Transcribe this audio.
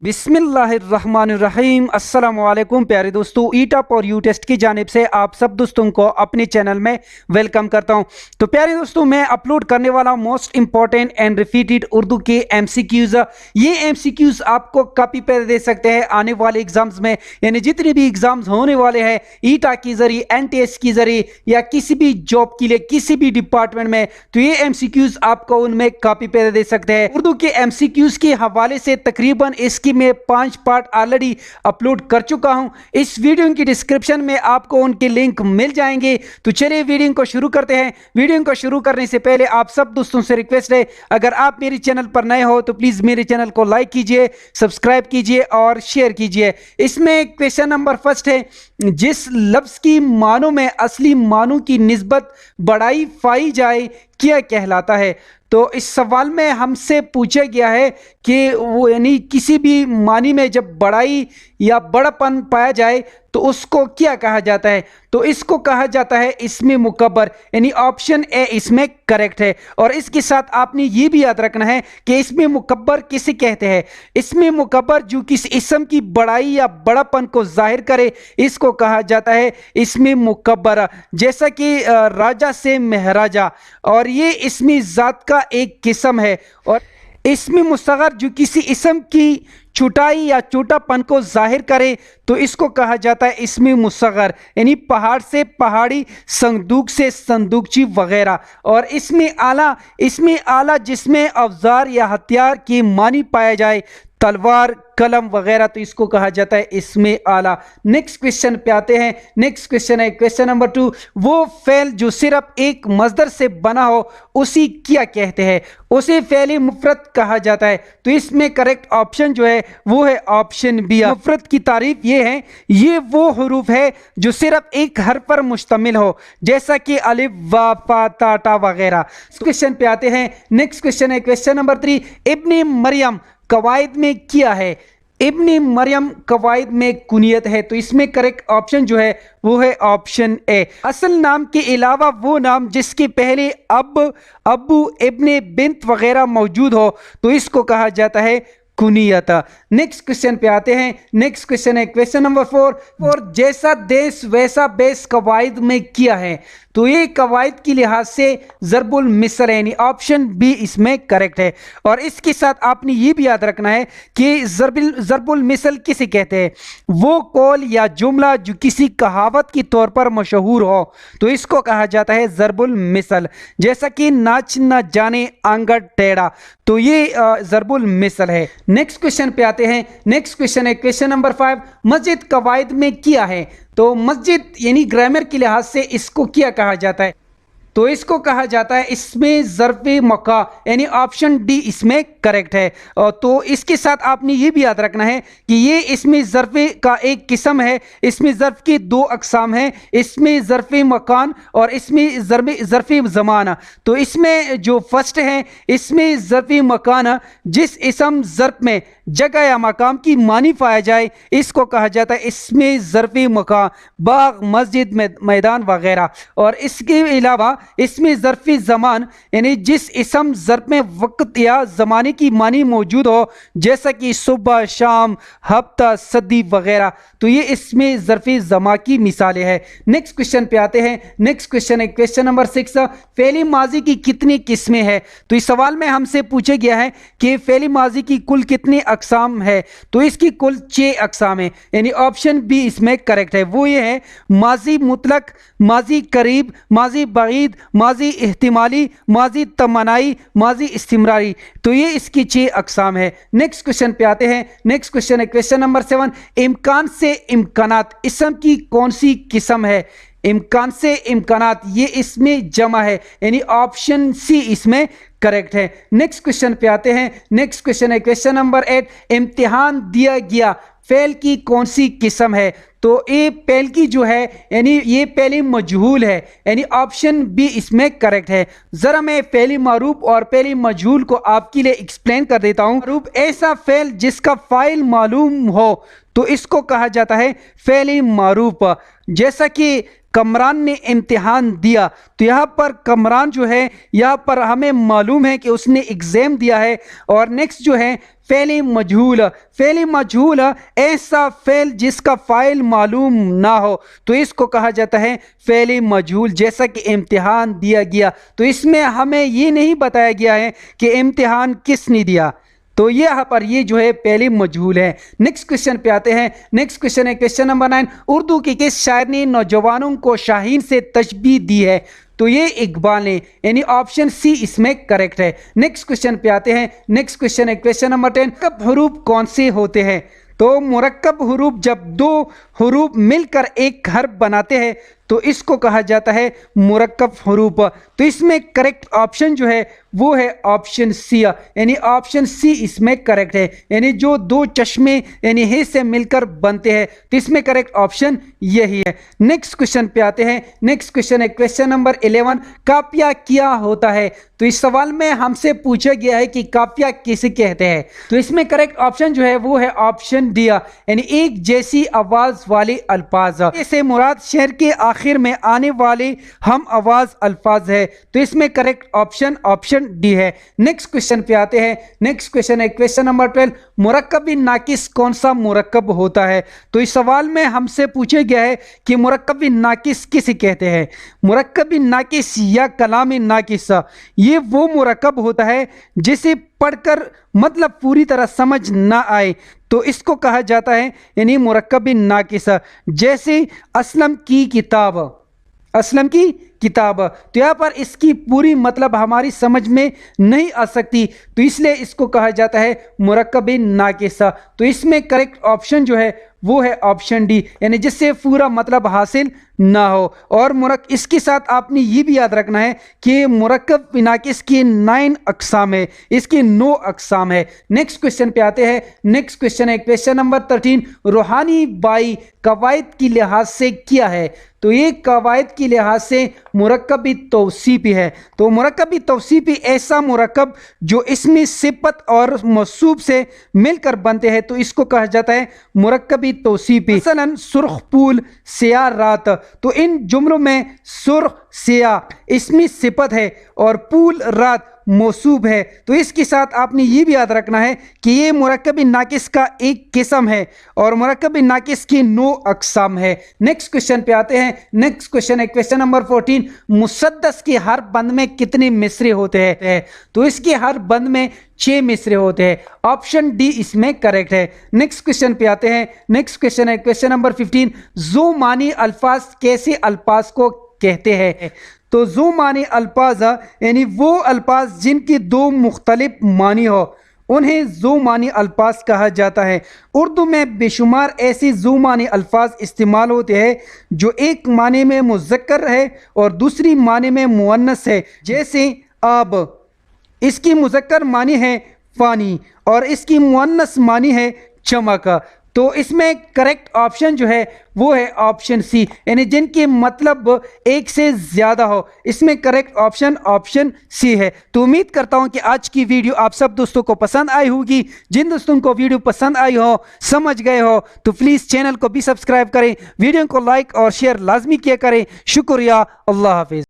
बिस्मिल्लाहिर्रहमानिर्रहीम। अस्सलामुअलैकुम प्यारे दोस्तों, ईटअप और यू टेस्ट की जानिब से आप सब दोस्तों को अपने चैनल में वेलकम करता हूं। तो प्यारे दोस्तों, मैं अपलोड करने वाला most important and repeated Urdu के एमसीक्यूज। ये एमसीक्यूज आपको कॉपी पर दे सकते हैं आने वाले एग्जाम्स में, यानी जितने भी एग्जाम्स होने वाले हैं ईटा के जरिए, एनटीएस के जरिए या किसी भी जॉब के लिए किसी भी डिपार्टमेंट में, तो ये एमसीक्यूज आपको उनमें कॉपी पर दे सकते हैं। उर्दू के एमसीक्यूज के हवाले से तकरीबन इसकी मैं 5 पार्ट ऑलरेडी अपलोड कर चुका हूं। इस वीडियो की डिस्क्रिप्शन में आपको उनके लिंक मिल जाएंगे। तो चलिए वीडियो को शुरू करते हैं। वीडियो को शुरू करने से पहले आप सब दोस्तों से रिक्वेस्ट है, अगर आप मेरे चैनल पर नए हो तो प्लीज मेरे चैनल को लाइक कीजिए, सब्सक्राइब कीजिए और शेयर कीजिए। इसमें क्वेश्चन नंबर फर्स्ट है, जिस लफ्ज की मानों में असली मानों की निस्बत बड़ाई पाई जाए क्या कहलाता है। तो इस सवाल में हमसे पूछा गया है कि वो यानी किसी भी मानी में जब बड़ाई या बड़पन पाया जाए तो उसको क्या कहा जाता है। तो इसको कहा जाता है इसमें मुकब्बर, यानी ऑप्शन ए इसमें करेक्ट है। और इसके साथ आपने ये भी याद रखना है कि इसमें मुकब्बर किसे कहते हैं। इसमें मुकब्बर जो किसी इस्म की बड़ाई या बड़पन को जाहिर करे इसको कहा जाता है इसमें मुकब्बर। जैसा कि राजा से महराजा, और ये इसमें जात का एक किस्म है। और इसमें मुस्तगर जो किसी इस्म की छोटाई या छोटापन को जाहिर करे तो इसको कहा जाता है इसमें मुस्तगर, यानी पहाड़ से पहाड़ी, संदूक से संदूकची वगैरह। और इसमें आला जिसमें औजार या हथियार की मानी पाया जाए, तलवार, कलम वगैरह, तो इसको कहा जाता है इसमें आला। नेक्स्ट क्वेश्चन पे आते हैं। नेक्स्ट क्वेश्चन है क्वेश्चन नंबर 2, वो फेल जो सिर्फ एक मजदर से बना हो उसी क्या कहते हैं। उसे फेल मुफरत कहा जाता है। तो इसमें करेक्ट ऑप्शन जो है वो है ऑप्शन बी। मुफरत की तारीफ ये है, ये वो हरूफ है जो सिर्फ एक हर्फ पर मुश्तमिल हो, जैसा कि अलिफ, वा, फा, ता, टा वगैरह। क्वेश्चन पे आते हैं। नेक्स्ट क्वेश्चन है क्वेश्चन नंबर 3, इब्ने मरियम कवायद में क्या है। इब्ने मरियम कवायद में कुनियत है। तो इसमें करेक्ट ऑप्शन जो है वो है ऑप्शन ए। असल नाम के अलावा वो नाम जिसके पहले अब, अब्बू, इब्ने, बिन्त वगैरह मौजूद हो तो इसको कहा जाता है कुनियत। नेक्स्ट क्वेश्चन पे आते हैं। नेक्स्ट क्वेश्चन है क्वेश्चन नंबर 4, और जैसा देश वैसा बेस कवायद में किया है। तो ये कवायद की लिहाज से ज़रबुल मिसल, यानी ऑप्शन बी इसमें करेक्ट है। और इसके साथ आपने ये भी याद रखना है कि ज़रबुल मिसल किसे कहते हैं। वो कौल या जुमला जो किसी कहावत के तौर पर मशहूर हो तो इसको कहा जाता है ज़रबुल मिसल, जैसा कि नाच न जाने आंगन टेढ़ा, तो ये ज़रबुल मिसल है। नेक्स्ट क्वेश्चन पे आते हैं। नेक्स्ट क्वेश्चन है क्वेश्चन नंबर 5, मस्जिद कवायद में क्या है। तो मस्जिद यानी ग्रामर के लिहाज से इसको क्या कहा जाता है। तो इसको कहा जाता है इसमें ज़र्फ़े मका, यानी ऑप्शन डी इसमें करेक्ट है। तो इसके साथ आपने ये भी याद रखना है कि ये इसमें ज़र्फ़े का एक किस्म है। इसमें ज़र्फ़ के 2 अक़साम हैं, इसमें ज़र्फ़े मकान और इसमें ज़र्फ़े ज़माना। तो इसमें जो फर्स्ट है इसमें ज़र्फ़े मकान, जिस इसम ज़र्फ़ में जगह या मकाम की मानी पाया जाए इसको कहा जाता है इसमें ज़र्फ़े मकान, बाग, मस्जिद, मैदान वगैरह। और इसके अलावा इसमें ज़र्फ़ी ज़मान, यानी जिस इसम ज़र्फ़ में वक्त या ज़माने की मानी मौजूद हो, जैसा कि सुबह, शाम, हफ्ता, सदी वगैरह, तो ये इसमें ज़र्फ़ी ज़मा की मिसालें हैं। नेक्स्ट क्वेश्चन पे आते हैं। नेक्स्ट क्वेश्चन है क्वेश्चन नंबर 6, फ़ेली माजी की कितनी किस्में हैं। तो इस सवाल में हमसे पूछा गया है कि फ़ेली माजी की कुल कितने अक़साम है। तो इसकी कुल 6 अक़साम है, यानी ऑप्शन बी इसमें करेक्ट है। वो ये है माजी मुतलक, माजी करीब, माजी बईद, माजी इहतिमाली, माजी तमन्नाई, माजी इस्तिमरारी। तो ये इसकी 6 अक़साम है। नेक्स्ट क्वेश्चन पे आते हैं। नेक्स्ट क्वेश्चन है क्वेश्चन नंबर 7, इम्कान से इम्कानात इसम की कौन सी किस्म है। इम्कान से इम्कानात ये इसमें जमा है, यानी ऑप्शन सी इसमें करेक्ट है। नेक्स्ट क्वेश्चन पे आते हैं। नेक्स्ट क्वेश्चन है क्वेश्चन नंबर 8, इम्तिहान दिया गया फेल की कौन सी किस्म है। तो ये पेल की जो है यानी ये पहली मजहूल है, यानी ऑप्शन बी इसमें करेक्ट है। जरा मैं पहली मारूफ और पहली मजहूल को आपके लिए एक्सप्लेन कर देता हूँ। मारूफ ऐसा फेल जिसका फाइल मालूम हो तो इसको कहा जाता है फेल मारूफ, जैसा कि कमरान ने इम्तिहान दिया। तो यहाँ पर कमरान जो है, यहाँ पर हमें मालूम है कि उसने एग्ज़ाम दिया है। और नेक्स्ट जो है फ़ेल मजहूल। फ़ेल मजहूल ऐसा फ़ेल जिसका फ़ाइल मालूम ना हो, तो इसको कहा जाता है फ़ेल मजहूल। जैसा कि इम्तिहान दिया गया, तो इसमें हमें ये नहीं बताया गया है कि इम्तिहान किसने दिया, तो ये यहाँ पर ये जो है पहले मजहूल है। नेक्स्ट क्वेश्चन पे आते हैं। नेक्स्ट क्वेश्चन है क्वेश्चन नंबर 9। उर्दू की किस शायर ने नौजवानों को शाहीन से तशबीह दी है? तो ये इकबाल ने, यानी ऑप्शन सी इसमें करेक्ट है। नेक्स्ट क्वेश्चन पे आते हैं। नेक्स्ट क्वेश्चन है क्वेश्चन नंबर 10। मुरक्कब हरूफ कौन से होते हैं? तो मुरक्कब हरूफ जब दो हरूफ मिलकर एक हर्फ बनाते हैं तो इसको कहा जाता है मुरक्कब हरूफ। तो इसमें करेक्ट ऑप्शन जो है वो है ऑप्शन सी, यानी ऑप्शन सी इसमें करेक्ट है। यानी जो दो चश्मे यानी हे से मिलकर बनते हैं, तो इसमें करेक्ट ऑप्शन यही है। नेक्स्ट क्वेश्चन पे आते हैं। नेक्स्ट क्वेश्चन है क्वेश्चन नंबर 11। काफिया क्या होता है? तो इस सवाल में हमसे पूछा गया है कि काफिया किसे कहते हैं। तो इसमें करेक्ट ऑप्शन जो है वो है ऑप्शन डी, यानी एक जैसी आवाज वाले अल्फाज। इससे मुराद शेर के आखिर में आने वाले हम आवाज अल्फाज है। तो इसमें करेक्ट ऑप्शन ऑप्शन डी है। नेक्स्ट क्वेश्चन पे आते हैं। नेक्स्ट क्वेश्चन है क्वेश्चन नंबर 12। मुरक्कब बिन नाकिस कौन सा मुरक्कब होता है? तो इस सवाल में हमसे पूछा गया है कि मुरक्कब बिन नाकिस किसे कहते हैं। मुरक्कब बिन नाकिस या कलाम नाकिस, ये वो मुरक्कब होता है जिसे पढ़कर मतलब पूरी तरह समझ ना आए, तो इसको कहा जाता है यानी मुरक्कब बिन नाकिस। जैसे असलम की किताब, असलम की किताब, तो यहाँ पर इसकी पूरी मतलब हमारी समझ में नहीं आ सकती, तो इसलिए इसको कहा जाता है मुरक्कब बिन नाकिस। तो इसमें करेक्ट ऑप्शन जो है वो है ऑप्शन डी, यानी जिससे पूरा मतलब हासिल ना हो। और इसके साथ आपने ये भी याद रखना है कि मुरक्कब बिन नाकिस की 9 अक़साम है, इसकी 9 अक़साम है। नेक्स्ट क्वेश्चन पे आते हैं। नेक्स्ट क्वेश्चन है क्वेश्चन नंबर 13। रूहानी बाई कवायद की लिहाज से क्या है? तो ये कवायद की लिहाज से मुरक्कब तौसीफी है। तो मुरक्कब तौसीफी ऐसा मुरक्कब जो इसमें सिफत और मौसूफ से मिलकर बनते हैं, तो इसको कहा जाता है मुरक्कब तौसीफी। मसलन सुर्ख फूल सियाह रात, तो इन जुमलों में सुर्ख सियाह इसमें सिफत है और फूल रात मौसूफ है। तो इसके साथ आपने ये भी याद रखना है कि ये मुरक्कब बिन नाकिस का एक किस्म है और मुरक्कब बिन नाकिस की 9 अक़साम है। नेक्स्ट क्वेश्चन पे आते हैं। नेक्स्ट क्वेश्चन है क्वेश्चन नंबर 14। मुसद्दस के हर बंद में कितने मिसरे होते हैं? तो इसके हर बंद में 6 मिसरे होते हैं। ऑप्शन डी इसमें करेक्ट है। नेक्स्ट क्वेश्चन पे आते हैं। नेक्स्ट क्वेश्चन है क्वेश्चन नंबर 15। जो मानी अल्फाज कैसे अल्फाज को कहते हैं? तो जो मानी अल्फाज यानी वो अल्फाज जिनकी 2 मुख्तलिफ मानी हो, उन्हें जो मानी अल्फाज कहा जाता है। उर्दू में बेशुमार ऐसे जो मानी अल्फाज इस्तेमाल होते हैं जो एक माने में मुज़क्कर है और दूसरी माने में मुअन्नस है। जैसे आब, इसकी मुज़क्कर मानी है पानी और इसकी मुअन्नस मानी है चमक। तो इसमें करेक्ट ऑप्शन जो है वो है ऑप्शन सी, यानी जिनके मतलब एक से ज़्यादा हो। इसमें करेक्ट ऑप्शन ऑप्शन सी है। तो उम्मीद करता हूं कि आज की वीडियो आप सब दोस्तों को पसंद आई होगी। जिन दोस्तों को वीडियो पसंद आई हो, समझ गए हो, तो प्लीज़ चैनल को भी सब्सक्राइब करें, वीडियो को लाइक और शेयर लाजमी किया करें। शुक्रिया। अल्लाह हाफिज़।